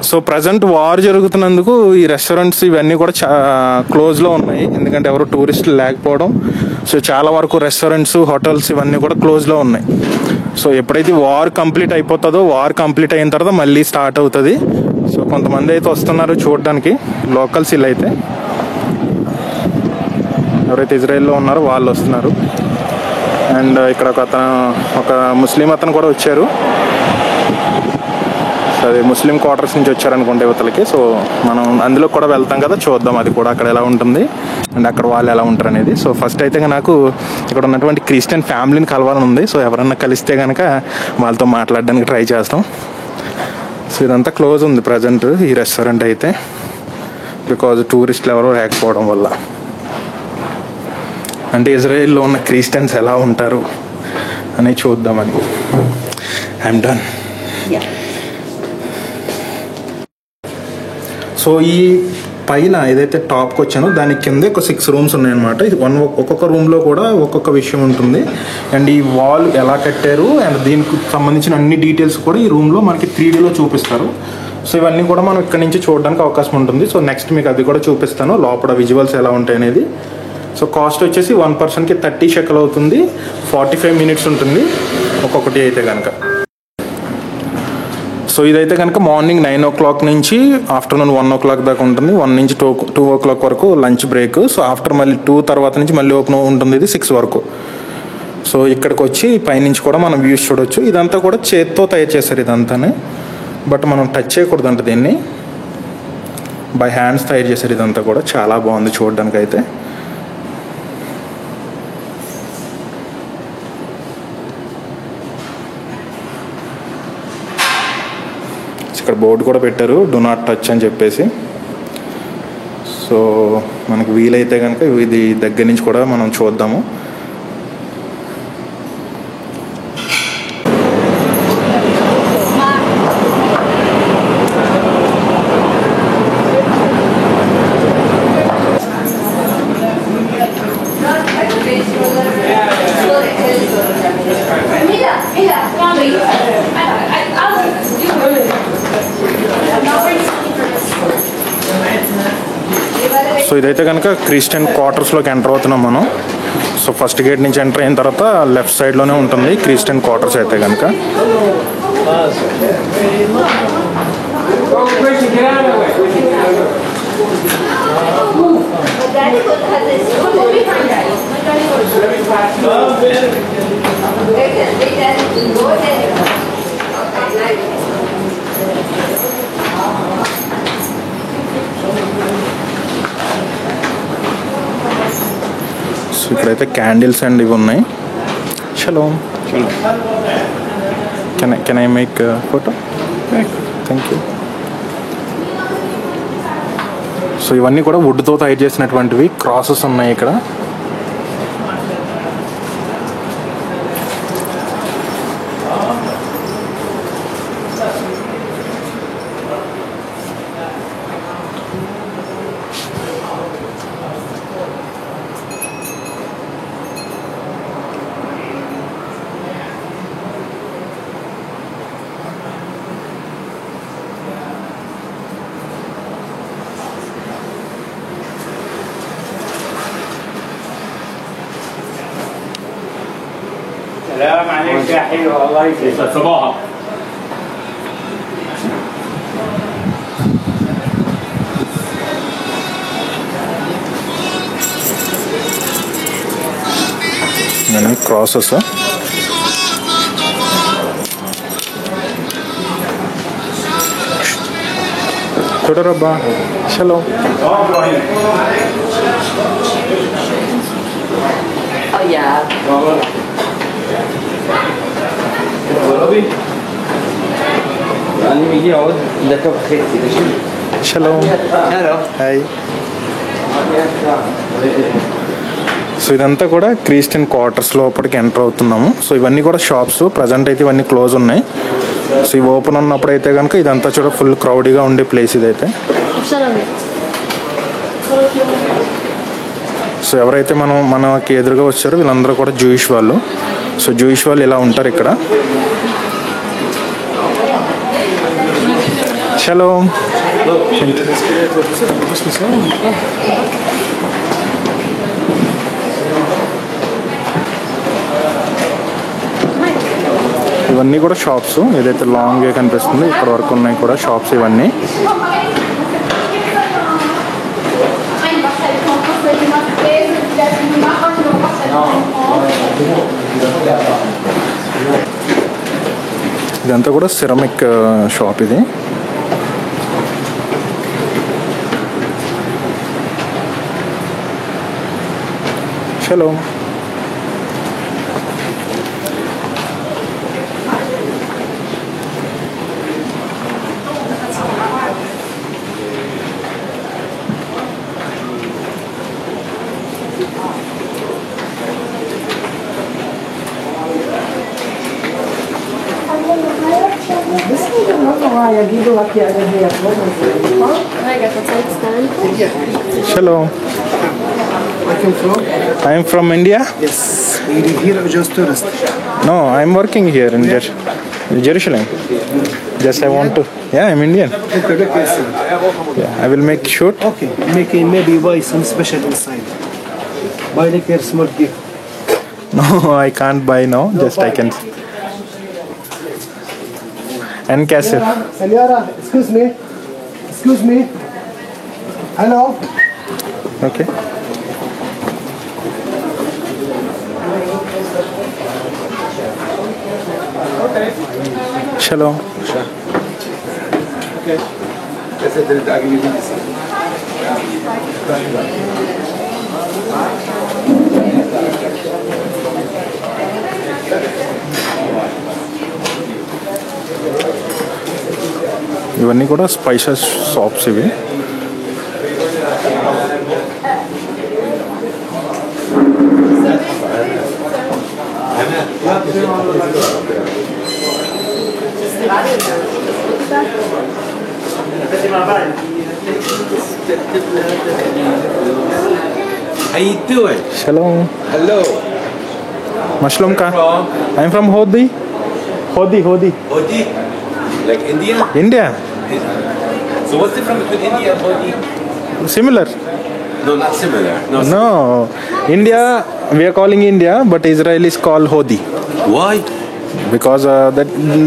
So present war జరుగుతున్నందుకు ఈ restaurants ఇవన్నీ కూడా క్లోజ్లో ఉన్నాయి, ఎందుకంటే ఎవరు టూరిస్టులు లేకపోవడం. సో చాలా వరకు రెస్టారెంట్స్, హోటల్స్ ఇవన్నీ కూడా క్లోజ్లో ఉన్నాయి. సో ఎప్పుడైతే వార్ కంప్లీట్ అయిపోతుందో, వార్ కంప్లీట్ అయిన తర్వాత మళ్ళీ స్టార్ట్ అవుతుంది. సో కొంతమంది అయితే వస్తున్నారు చూడడానికి, లోకల్స్ వీళ్ళు అయితే, ఎవరైతే ఇజ్రాయెల్లో ఉన్నారో వాళ్ళు వస్తున్నారు. అండ్ ఇక్కడ ఒక ముస్లిం అతను కూడా వచ్చారు. అది ముస్లిం క్వార్టర్స్ నుంచి వచ్చారనుకుంటే యువతలకి. సో మనం అందులో కూడా వెళ్తాం కదా, చూద్దాం అది కూడా అక్కడ ఎలా ఉంటుంది అండ్ అక్కడ వాళ్ళు ఎలా ఉంటారు అనేది. సో ఫస్ట్ అయితే నాకు ఇక్కడ ఉన్నటువంటి క్రిస్టియన్ ఫ్యామిలీని కలవాలని ఉంది. సో ఎవరన్నా కలిస్తే కనుక వాళ్ళతో మాట్లాడడానికి ట్రై చేస్తాం. సో ఇదంతా క్లోజ్ ఉంది ప్రజెంట్ ఈ రెస్టారెంట్ అయితే, బికాజ్ టూరిస్టులు ఎవరో లేకపోవడం వల్ల. అంటే ఇజ్రాయెల్లో ఉన్న క్రిస్టియన్స్ ఎలా ఉంటారు అని చూద్దామని. I'm done. సో ఈ పైన ఏదైతే టాప్కి వచ్చానో దాని కిందే ఒక 6 రూమ్స్ ఉన్నాయన్నమాట. ఒక్కొక్క రూమ్లో కూడా ఒక్కొక్క విషయం ఉంటుంది. అండ్ ఈ వాల్ ఎలా కట్టారు అండ్ దీనికి సంబంధించిన అన్ని డీటెయిల్స్ కూడా ఈ రూమ్లో మనకి 3Dలో చూపిస్తారు. సో ఇవన్నీ కూడా మనం ఇక్కడ నుంచి చూడడానికి అవకాశం ఉంటుంది. సో నెక్స్ట్ మీకు అది కూడా చూపిస్తాను, లోపల విజువల్స్ ఎలా ఉంటాయి అనేది. సో కాస్ట్ వచ్చేసి 1 పర్సన్కి 30 షెకెల్ అవుతుంది. 45 మినిట్స్ ఉంటుంది ఒక్కొక్కటి అయితే కనుక. సో ఇదైతే కనుక మార్నింగ్ 9 o'clock నుంచి ఆఫ్టర్నూన్ 1 o'clock దాకా ఉంటుంది. 1 నుంచి 2 o'clock వరకు లంచ్ బ్రేక్. సో ఆఫ్టర్ మళ్ళీ 2 తర్వాత నుంచి మళ్ళీ ఓపెన్ ఉంటుంది ఇది 6 వరకు. సో ఇక్కడికి వచ్చి పైనుంచి కూడా మనం వ్యూస్ చూడొచ్చు. ఇదంతా కూడా చేత్తో తయారు చేశారు ఇదంతానే, బట్ మనం టచ్ చేయకూడదంట దీన్ని, బై హ్యాండ్స్ తయారు చేశారు ఇదంతా కూడా. చాలా బాగుంది చూడడానికి అయితే. ఇక్కడ బోర్డు కూడా పెట్టారు, డూ నాట్ టచ్ అని చెప్పేసి. సో మనకు వీలైతే కనుక ఇది దగ్గర నుంచి కూడా మనం చూద్దాము. సో ఇదైతే కనుక క్రిస్టియన్ క్వార్టర్స్లోకి ఎంటర్ అవుతున్నాం మనం. సో ఫస్ట్ గేట్ నుంచి ఎంటర్ అయిన తర్వాత లెఫ్ట్ సైడ్లోనే ఉంటుంది క్రిస్టియన్ క్వార్టర్స్ అయితే కనుక. సో ఇక్కడైతే క్యాండిల్స్ అండ్ ఇవి ఉన్నాయి. చలో, can I make photo? Thank you. So ఇవన్నీ కూడా వుడ్తో తయారు చేసినటువంటివి. క్రాసెస్ ఉన్నాయి ఇక్కడ. سلام عليك يا حلوة، الله يسعدك صباحك. ఇవన్నీ క్రాసెస్. చూడరబ్బా. చలో. చలో. హాయ్. సో ఇదంతా కూడా క్రిస్టియన్ క్వార్టర్స్ లోపలికి ఎంటర్ అవుతున్నాము. సో ఇవన్నీ కూడా షాప్స్. ప్రజెంట్ అయితే ఇవన్నీ క్లోజ్ ఉన్నాయి. సో ఇవి ఓపెన్ ఉన్నప్పుడు అయితే కనుక ఇదంతా చూడ ఫుల్ క్రౌడీగా ఉండే ప్లేస్ ఇదైతే. సో ఎవరైతే మనకి ఎదురుగా వచ్చారో వీళ్ళందరూ కూడా జూయిష్ వాళ్ళు. సో జూయిష్ వాళ్ళు ఇలా ఉంటారు ఇక్కడ. Shalom. ఇవన్నీ కూడా షాప్స్. ఏదైతే లాంగ్ కనిపిస్తుందో ఇక్కడ వరకు ఉన్నాయి కూడా షాప్స్ ఇవన్నీ. ఇదంతా కూడా సిరమిక్ షాప్ ఇది. చలో Hello. I am from India. Yes, we live here or just tourist? No, I am working here in Jerusalem. Just I want to. Yeah, I'm Indian. Okay, look inside. Yeah, I will make shoot. Okay, maybe buy some special inside. Buy like a small gift. No, I can't buy now. Just I can. And कैसे? Senora, excuse me. Hello. Okay. चलो. Okay. ఇవన్నీ కూడా spices shops ఇవి. How you doing? Hello. Hello. Mushroom का. From I'm from Hodi. Hodi? Like India? India. So what's the difference between India and Hodi? Similar. No, not similar. No. India, we are calling India, but Israelis call Hodi. Why? Because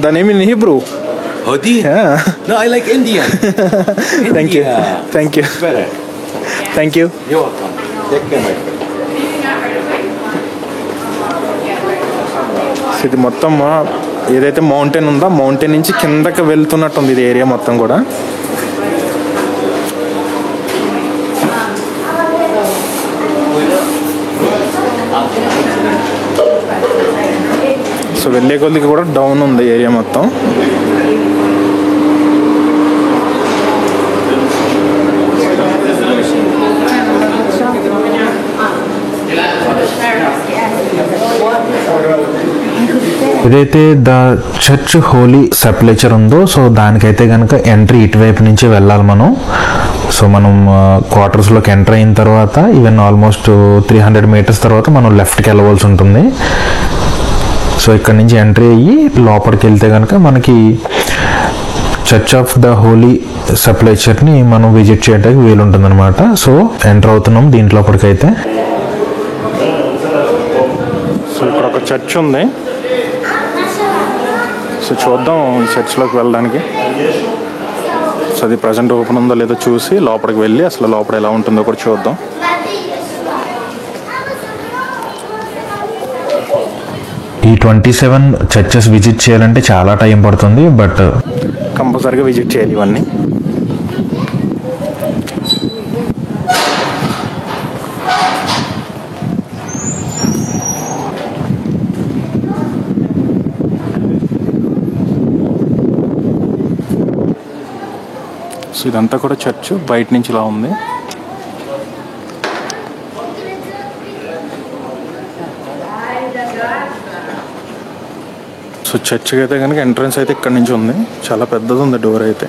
the name in Hebrew. Hodi? Yeah. No, I like Indian. Thank you. India. Thank you. It's better. Thank you. You're welcome. Take care, my friend. ఇది మొత్తం ఏదైతే mountain ఉందో mountain నుంచి కిందకి వెళ్తున్నట్టుంది ఇది area మొత్తం కూడా. So వెళ్ళే కొద్దికి కూడా డౌన్ ఉంది ఏరియా మొత్తం. ఏదైతే ద చర్చ్ హోలీ సెపరేచర్ ఉందో సో దానికైతే కనుక ఎంట్రీ ఇటువైపు నుంచి వెళ్ళాలి మనం. సో మనం క్వార్టర్స్లోకి ఎంటర్ అయిన తర్వాత ఈవెన్ ఆల్మోస్ట్ 300 మీటర్స్ తర్వాత మనం లెఫ్ట్కి వెళ్ళవలసి ఉంటుంది. సో ఇక్కడ నుంచి ఎంట్రీ అయ్యి లోపలికి వెళ్తే కనుక మనకి చర్చ్ ఆఫ్ ద హోలీ సెపరేచర్ని మనం విజిట్ చేయడానికి వీలుంటుంది అనమాట. సో ఎంటర్ అవుతున్నాం దీంట్లోపలికైతే. సో ఇక్కడ ఒక చర్చ్ ఉంది. సో చూద్దాం ఈ చర్చ్లోకి వెళ్ళడానికి. సో అది ప్రజెంట్ ఓపెన్ ఉందో లేదో చూసి లోపలికి వెళ్ళి అసలు లోపల ఎలా ఉంటుందో కూడా చూద్దాం. ఈ 27 చర్చెస్ విజిట్ చేయాలంటే చాలా టైం పడుతుంది, బట్ కంపల్సరీగా విజిట్ చేయాలి ఇవన్నీ. సో ఇదంతా కూడా చర్చ్ బయట నుంచి ఇలా ఉంది. సో చర్చ్కి అయితే కనుక ఎంట్రన్స్ అయితే ఇక్కడ నుంచి ఉంది. చాలా పెద్దది ఉంది డోర్ అయితే,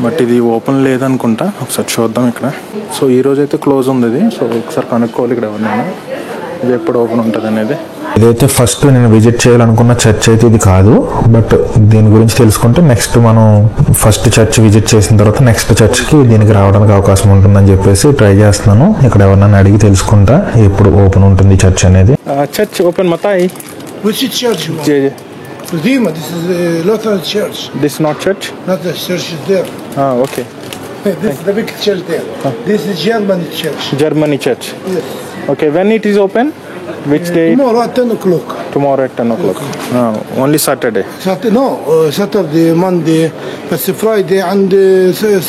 బట్ ఇది ఓపెన్ లేదనుకుంటా. ఒకసారి చూద్దాం ఇక్కడ. సో ఈ రోజు అయితే క్లోజ్ ఉంది ఇది. సో ఒకసారి కనుక్కోవాలి ఇక్కడ ఎవరినైనా ఇది ఎప్పుడు ఓపెన్ ఉంటుంది అనేది. ఇదైతే ఫస్ట్ నేను విజిట్ చేయాలనుకున్న చర్చ్ అయితే ఇది కాదు, బట్ దీని గురించి తెలుసుకుంటే నెక్స్ట్ మనం ఫస్ట్ చర్చ్ విజిట్ చేసిన తర్వాత నెక్స్ట్ చర్చ్కి దీనికి రావడానికి అవకాశం ఉంటుందని చెప్పేసి ట్రై చేస్తున్నాను. ఇక్కడ ఎవరినైనా అడిగి తెలుసుకుంటా ఎప్పుడు ఓపెన్ ఉంటుంది చర్చ్ అనేది. చర్చ్ ఓపెన్ మతాయి. Which church you want? Redeemer, this is the Lutheran church. This not church? Not the church is there. Okay. This is the big church there. This is German church. Germany church. Yes. Okay, when it is open? Which day? Tomorrow at 10 o'clock. Tomorrow at 10 o'clock. Only Saturday. Saturday, Monday, that's Friday and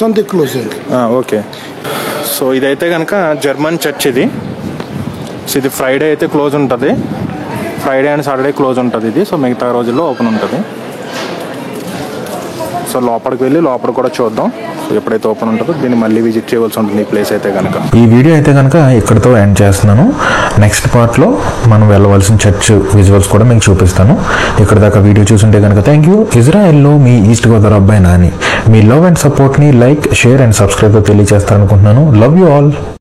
Sunday closing. Okay. So ఇదైతే కనుక German church ఇది. So ఇది Friday అయితే close ఉంటుంది, Friday and Saturday close ఉంటుంది ఇది. So మిగతా రోజుల్లో ఓపెన్ ఉంటుంది. సో లోపలికి వెళ్ళి లోపల కూడా చూద్దాం. సో ఎప్పుడైతే ఓపెన్ ఉంటుందో దీన్ని మళ్ళీ విజిట్ చేయవలసి ఉంటుంది ఈ ప్లేస్ అయితే కనుక. ఈ వీడియో అయితే కనుక ఇక్కడితో ఎండ్ చేస్తున్నాను. నెక్స్ట్ పార్ట్లో మనం వెళ్ళవలసిన చర్చ్ విజువల్స్ కూడా మీకు చూపిస్తాను. ఇక్కడ దాకా వీడియో చూసుంటే కనుక థ్యాంక్ యూ. ఇజ్రాయెల్లో మీ ఈస్ట్ గోదావరి అబ్బాయి నాని. మీ లవ్ అండ్ సపోర్ట్ని లైక్, షేర్ అండ్ సబ్స్క్రైబ్తో తెలియజేస్తారనుకుంటున్నాను. Love you all.